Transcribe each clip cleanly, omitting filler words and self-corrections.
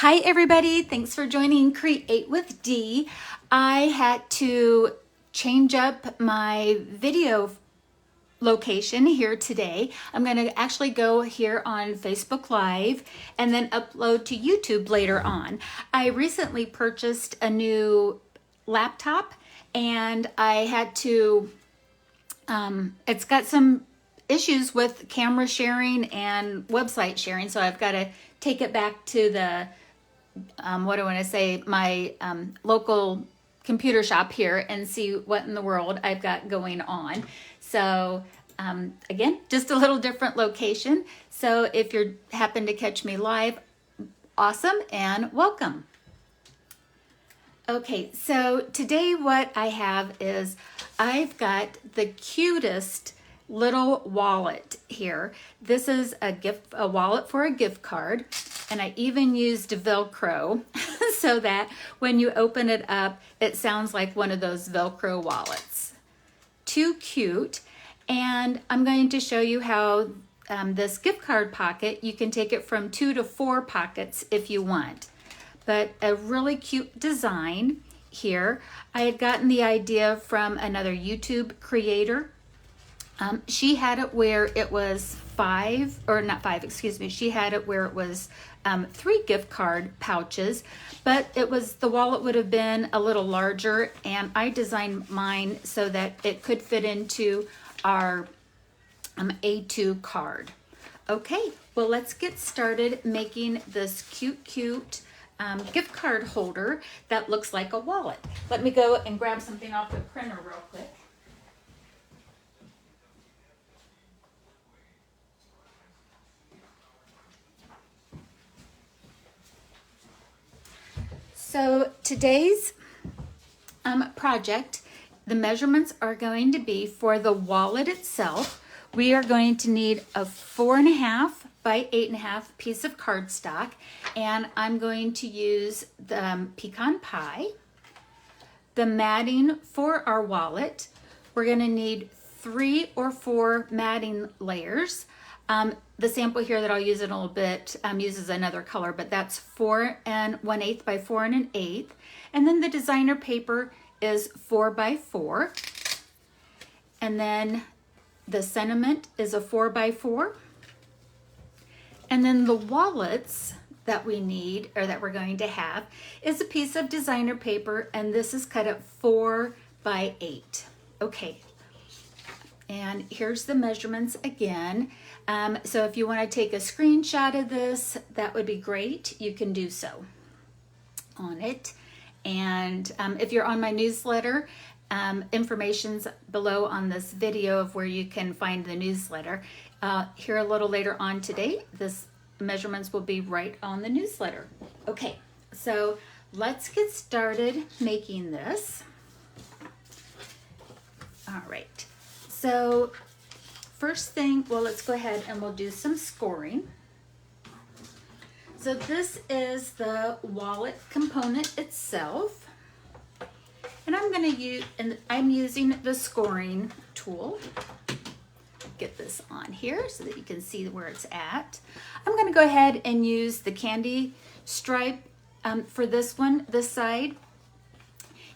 Hi everybody, thanks for joining Create with Dee. I had to change up my video location here today. I'm going to actually go here on Facebook Live and then upload to YouTube later on. I recently purchased a new laptop and I had to, it's got some issues with camera sharing and website sharing, so I've got to take it back to the what do I want to say, my local computer shop here and see what in the world I've got going on. So again, just a little different location. So if you happen to catch me live, awesome and welcome. Okay, so today what I have is I've got the cutest little wallet here. This is a wallet for a gift card, and I even used Velcro so that when you open it up, it sounds like one of those Velcro wallets. Too cute. And I'm going to show you how this gift card pocket, you can take it from 2 to 4 pockets if you want. But a really cute design here. I had gotten the idea from another YouTube creator. She had it where it was she had it where it was 3 gift card pouches, but the wallet would have been a little larger, and I designed mine so that it could fit into our A2 card. Okay, well, let's get started making this cute gift card holder that looks like a wallet. Let me go and grab something off the printer real quick. So today's project, the measurements are going to be for the wallet itself. We are going to need a 4.5 by 8.5 piece of cardstock, and I'm going to use the pecan pie. The matting for our wallet, we're going to need 3 or 4 matting layers. The sample here that I'll use in a little bit uses another color, but that's 4 1/8 by 4 1/8. And then the designer paper is 4 by 4. And then the sentiment is a 4 by 4. And then the wallets that we need, or that we're going to have, is a piece of designer paper, and this is cut at 4 by 8. Okay. And here's the measurements again. So if you want to take a screenshot of this, that would be great. You can do so on it. And if you're on my newsletter, information's below on this video of where you can find the newsletter. Here a little later on today, this measurements will be right on the newsletter. Okay, so let's get started making this. All right. So first thing, well, let's go ahead and we'll do some scoring. So this is the wallet component itself. And I'm using the scoring tool. Get this on here so that you can see where it's at. I'm going to go ahead and use the candy stripe for this one, this side.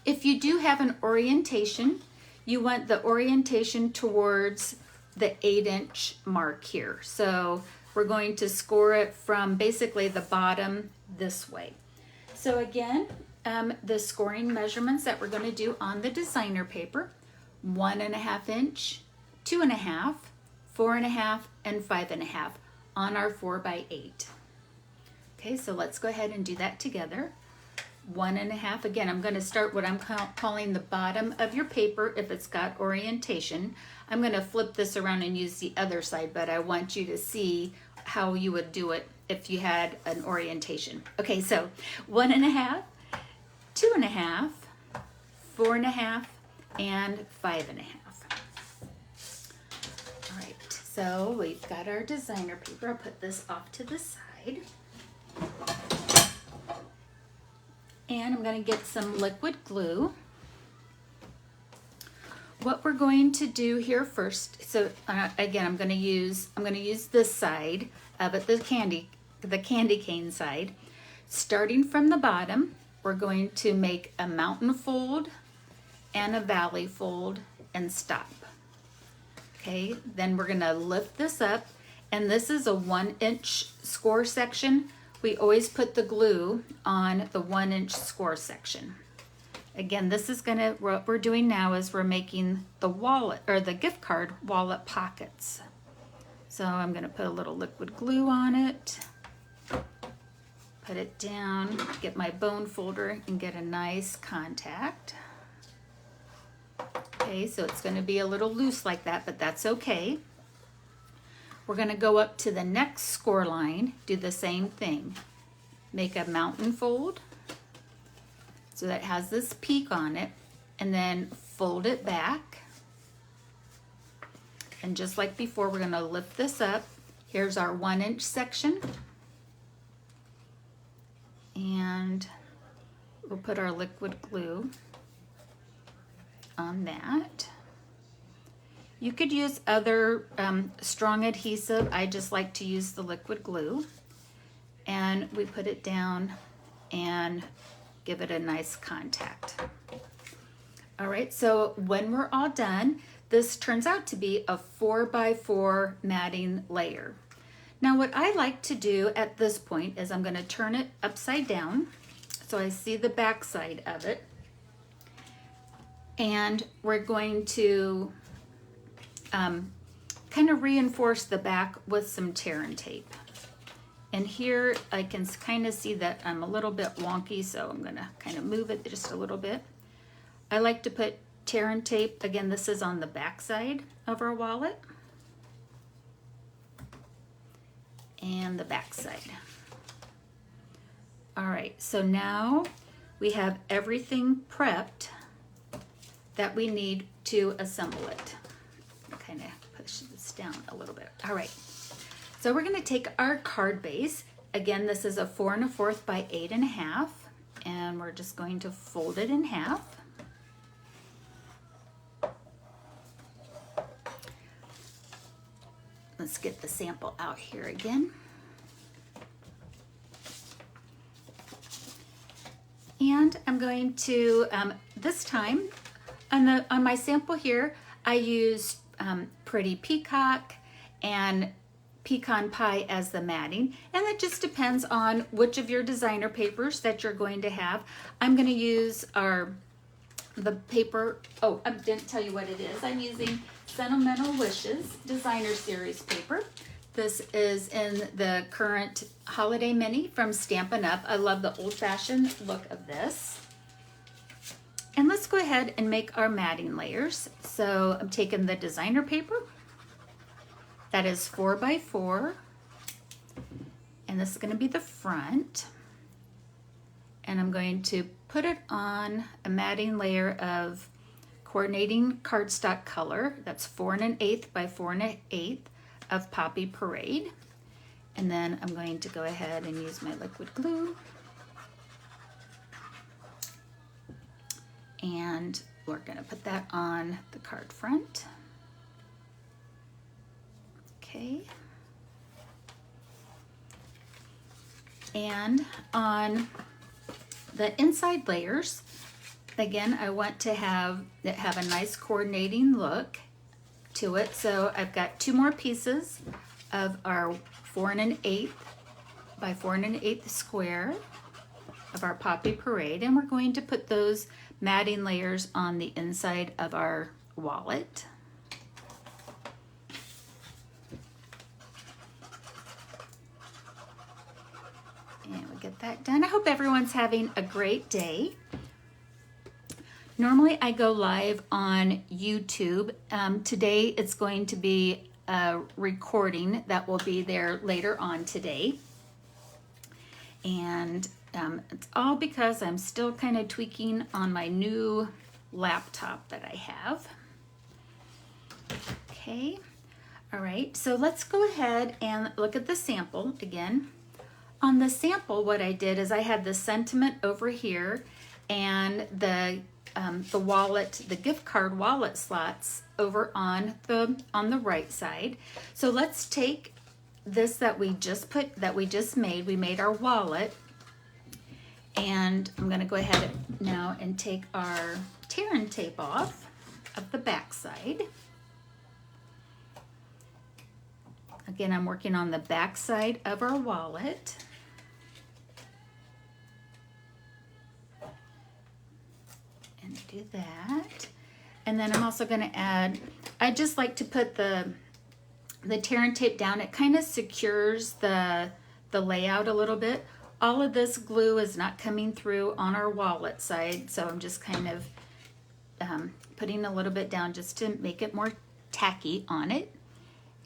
If you do have an orientation, you want the orientation towards the 8-inch mark here. So we're going to score it from basically the bottom this way. So again, the scoring measurements that we're going to do on the designer paper: 1.5 inch, 2.5, 4.5, and 5.5 on our 4 by 8. Okay, so let's go ahead and do that together. 1.5. Again, I'm going to start what I'm calling the bottom of your paper if it's got orientation. I'm going to flip this around and use the other side, but I want you to see how you would do it if you had an orientation. Okay, so 1.5, 2.5, 4.5, and 5.5. All right, so we've got our designer paper. I'll put this off to the side. And I'm going to get some liquid glue. What we're going to do here first, so again, I'm going to use this side of it, the candy cane side, Starting from the bottom, we're going to make a mountain fold and a valley fold and stop. Okay, then we're gonna lift this up, and this is a 1-inch score section. We always put the glue on the 1-inch score section. Again, this is what we're doing now is we're making the wallet or the gift card wallet pockets. So I'm gonna put a little liquid glue on it, put it down, get my bone folder and get a nice contact. Okay, so it's going to be a little loose like that, but that's okay. We're going to go up to the next score line, do the same thing. Make a mountain fold so that has this peak on it, and then fold it back. And just like before, we're going to lift this up. Here's our 1-inch section. And we'll put our liquid glue on that. You could use other strong adhesive. I just like to use the liquid glue. And we put it down and give it a nice contact. All right, so when we're all done, this turns out to be a 4x4 matting layer. Now what I like to do at this point is I'm going to turn it upside down so I see the back side of it. And we're going to kind of reinforce the back with some tear and tape. And here I can kind of see that I'm a little bit wonky, so I'm gonna kind of move it just a little bit. I like to put tear and tape, again, this is on the back side of our wallet. And the back side. All right, so now we have everything prepped that we need to assemble it. Kind of push this down a little bit. All right, so we're gonna take our card base. Again, this is a 4 1/4 by 8 1/2, and we're just going to fold it in half. Let's get the sample out here again. And I'm going to, this time, on my sample here, I used Pretty Peacock and Pecan Pie as the matting, and that just depends on which of your designer papers that you're going to have. I'm going to use the paper, oh, I didn't tell you what it is. I'm using Sentimental Wishes Designer Series paper. This is in the current Holiday Mini from Stampin' Up. I love the old-fashioned look of this. And let's go ahead and make our matting layers. So I'm taking the designer paper. That is 4x4. And this is going to be the front. And I'm going to put it on a matting layer of coordinating cardstock color. That's 4 1/8 by 4 1/8 of Poppy Parade. And then I'm going to go ahead and use my liquid glue. And we're going to put that on the card front. Okay. And on the inside layers, again, I want to have a nice coordinating look to it. So I've got 2 more pieces of our 4 1/8 by 4 1/8 square of our Poppy Parade, and we're going to put those matting layers on the inside of our wallet. And we get that done. I hope everyone's having a great day. Normally I go live on YouTube. Today it's going to be a recording that will be there later on today. And it's all because I'm still kind of tweaking on my new laptop that I have. Okay, all right, so let's go ahead and look at the sample again. On the sample, what I did is I had the sentiment over here and the wallet, the gift card wallet slots over on the right side. So let's take this that we just made. We made our wallet, And I'm gonna go ahead now and take our tear and tape off of the back side. Again, I'm working on the back side of our wallet. And do that. And then I'm also gonna add, I just like to put the tear and tape down. It kind of secures the layout a little bit. All of this glue is not coming through on our wallet side, so I'm just kind of putting a little bit down just to make it more tacky on it.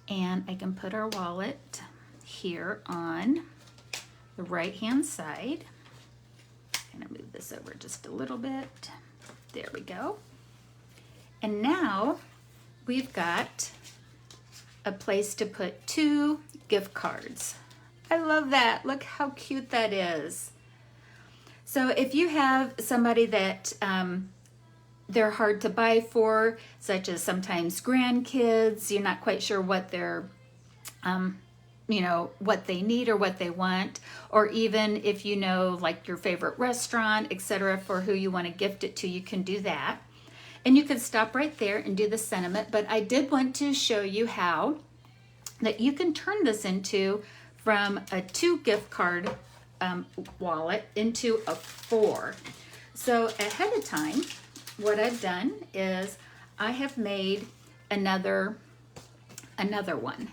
And I can put our wallet here on the right hand side. I'm gonna move this over just a little bit. There we go. And now we've got a place to put 2 gift cards. I love that. Look how cute that is. So if you have somebody that they're hard to buy for, such as sometimes grandkids, you're not quite sure what they're, what they need or what they want, or even if you know like your favorite restaurant, etc., for who you want to gift it to, you can do that. And you can stop right there and do the sentiment, but I did want to show you how that you can turn this into from a 2 gift card wallet into a 4. So ahead of time, what I've done is I have made another one.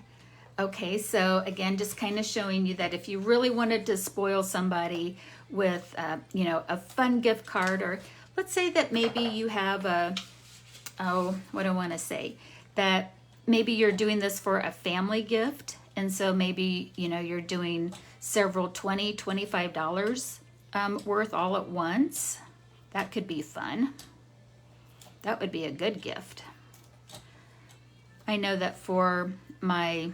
Okay, so again, just kind of showing you that if you really wanted to spoil somebody with, a fun gift card, or let's say that maybe you have what do I want to say? That maybe you're doing this for a family gift, and so maybe, you're doing several $20, $25 worth all at once. That could be fun. That would be a good gift. I know that for my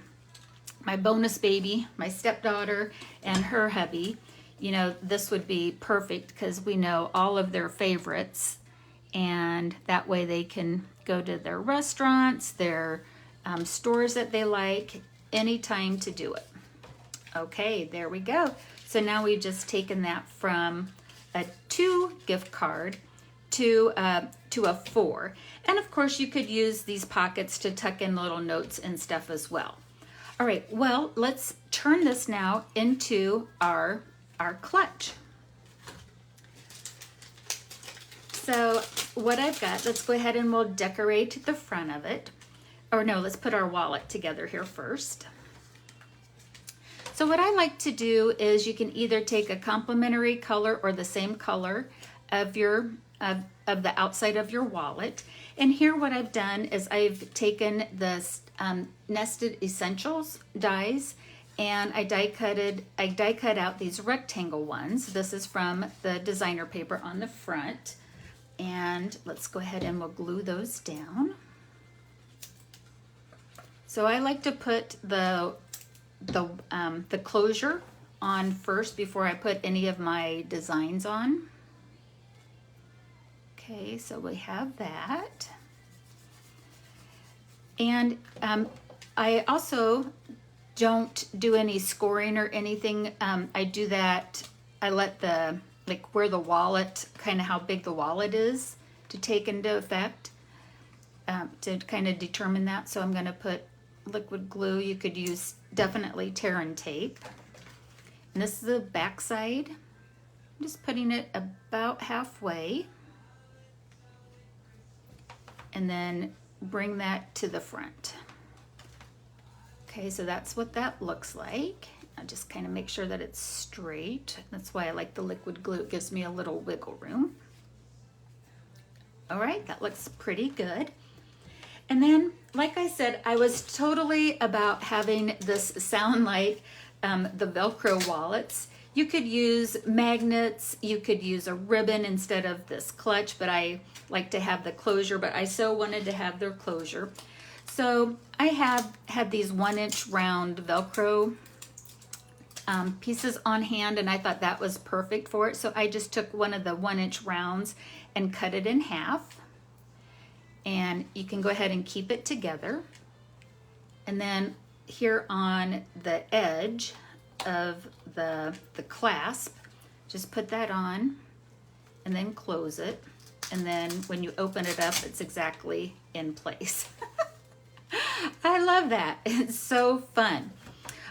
bonus baby, my stepdaughter, and her hubby, this would be perfect because we know all of their favorites, and that way they can go to their restaurants, their stores that they like, anytime to do it. Okay, there we go. So now we've just taken that from a 2 gift card to a 4. And of course you could use these pockets to tuck in little notes and stuff as well. All right, well, let's turn this now into our clutch. So what I've got, let's go ahead and we'll decorate the front of it. Or no, let's put our wallet together here first. So what I like to do is you can either take a complementary color or the same color of your of the outside of your wallet. And here what I've done is I've taken this Nested Essentials dies, and I die cut out these rectangle ones. This is from the designer paper on the front. And let's go ahead and we'll glue those down. So I like to put the closure on first before I put any of my designs on. Okay, so we have that. And I also don't do any scoring or anything. I do that, I let where the wallet, kind of how big the wallet is to take into effect, to kind of determine that. So I'm going to put liquid glue. You could use definitely tear and tape. And this is the back side. I'm just putting it about halfway. And then bring that to the front. Okay, so that's what that looks like. I just kind of make sure that it's straight. That's why I like the liquid glue. It gives me a little wiggle room. All right, that looks pretty good. And then, like I said, I was totally about having this sound like the Velcro wallets. You could use magnets, you could use a ribbon instead of this clutch, but I like to have the closure, but I so wanted to have their closure. So I have had these 1-inch round Velcro pieces on hand, and I thought that was perfect for it. So I just took one of the 1-inch rounds and cut it in half. And you can go ahead and keep it together. And then here on the edge of the clasp, Just put that on and then close it. And then when you open it up, it's exactly in place. I love that. It's so fun.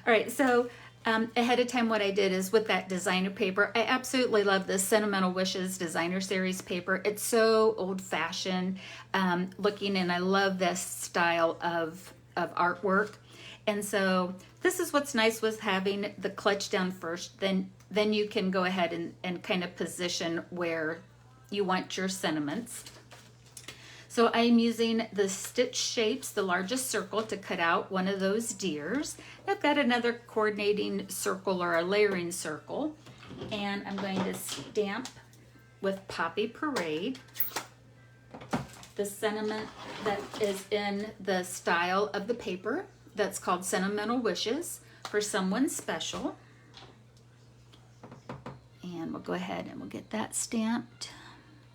All right, so ahead of time what I did is with that designer paper, I absolutely love this Sentimental Wishes designer series paper. It's so old-fashioned looking, and I love this style of artwork. And so this is what's nice with having the clutch down first. Then you can go ahead and kind of position where you want your sentiments. So I'm using the Stitch Shapes, the largest circle, to cut out one of those deers. I've got another coordinating circle or a layering circle, and I'm going to stamp with Poppy Parade the sentiment that is in the style of the paper that's called Sentimental Wishes for someone special. And we'll go ahead and we'll get that stamped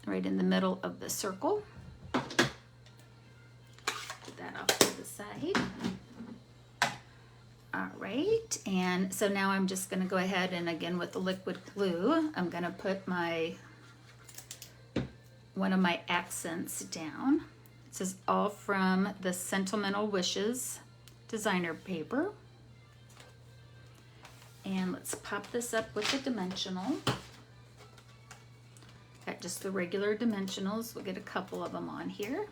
right in the middle of the circle. That off to the side. All right, and so now I'm just going to go ahead and again with the liquid glue, I'm going to put one of my accents down. This is all from the Sentimental Wishes designer paper. And let's pop this up with the dimensional. Got just the regular dimensionals. We'll get a couple of them on here.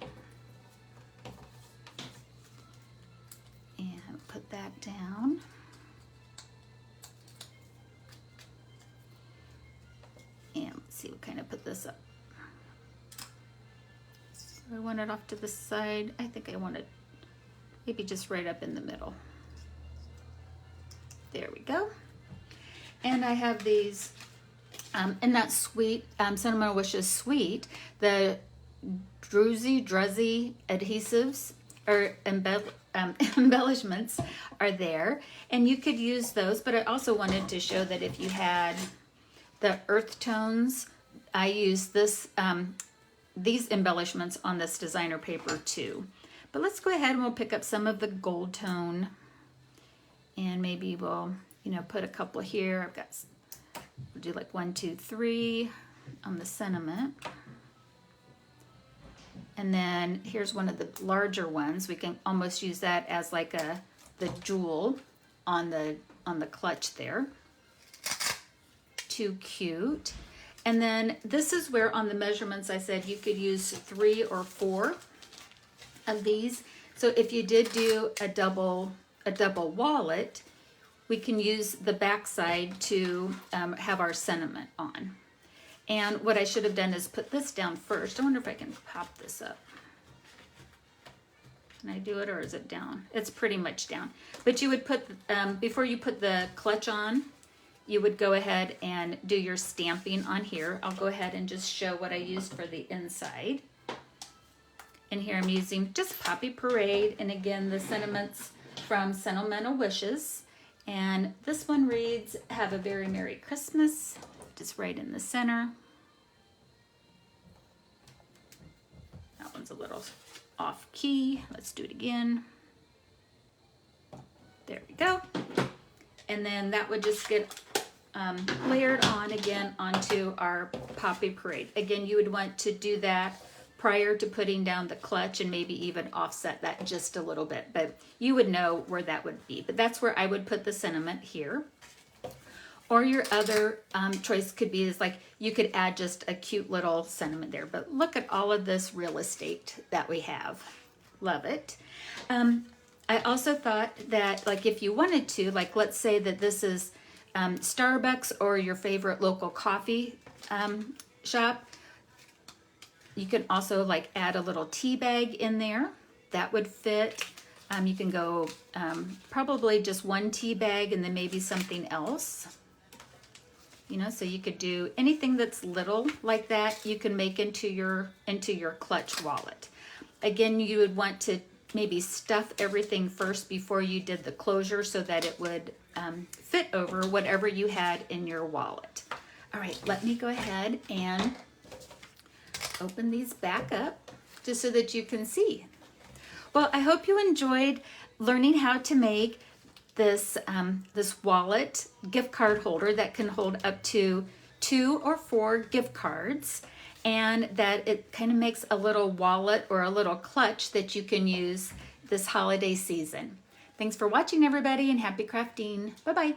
And put that down. And let's see, we'll kind of put this up. So I want it off to the side. I think I want it maybe just right up in the middle. There we go. And I have these in that sweet, Sentimental Wishes Sweet, the Druzzy adhesives or embellishments are there. And you could use those, but I also wanted to show that if you had the earth tones, I use this, these embellishments on this designer paper too. But let's go ahead and we'll pick up some of the gold tone, and maybe we'll, you know, put a couple here. I've got, we'll do like 1, 2, 3 on the sentiment. And then here's one of the larger ones. We can almost use that as like the jewel on the clutch there. Too cute. And then this is where on the measurements I said you could use 3 or 4 of these. So if you did do a double wallet, we can use the back side to have our sentiment on. And what I should have done is put this down first. I wonder if I can pop this up. Can I do it, or is it down? It's pretty much down. But you would put, before you put the clutch on, you would go ahead and do your stamping on here. I'll go ahead and just show what I used for the inside. And here I'm using just Poppy Parade, and again the sentiments from Sentimental Wishes. And this one reads, "Have a very Merry Christmas," just right in the center. That one's a little off key. Let's do it again. There we go. And then that would just get layered on again onto our Poppy Parade. Again, you would want to do that prior to putting down the clutch and maybe even offset that just a little bit, but you would know where that would be. But that's where I would put the sentiment here. Or your other choice could be is like you could add just a cute little sentiment there. But look at all of this real estate that we have. Love it. I also thought that like if you wanted to, like let's say that this is Starbucks or your favorite local coffee shop, you can also like add a little tea bag in there. That would fit. You can go probably just 1 tea bag and then maybe something else. You know, so you could do anything that's little like that, you can make into your clutch wallet. Again, you would want to maybe stuff everything first before you did the closure so that it would fit over whatever you had in your wallet. All right, let me go ahead and open these back up just so that you can see. Well, I hope you enjoyed learning how to make this this wallet gift card holder that can hold up to 2 or 4 gift cards, and that it kind of makes a little wallet or a little clutch that you can use this holiday season. Thanks for watching, everybody, and happy crafting. Bye-bye.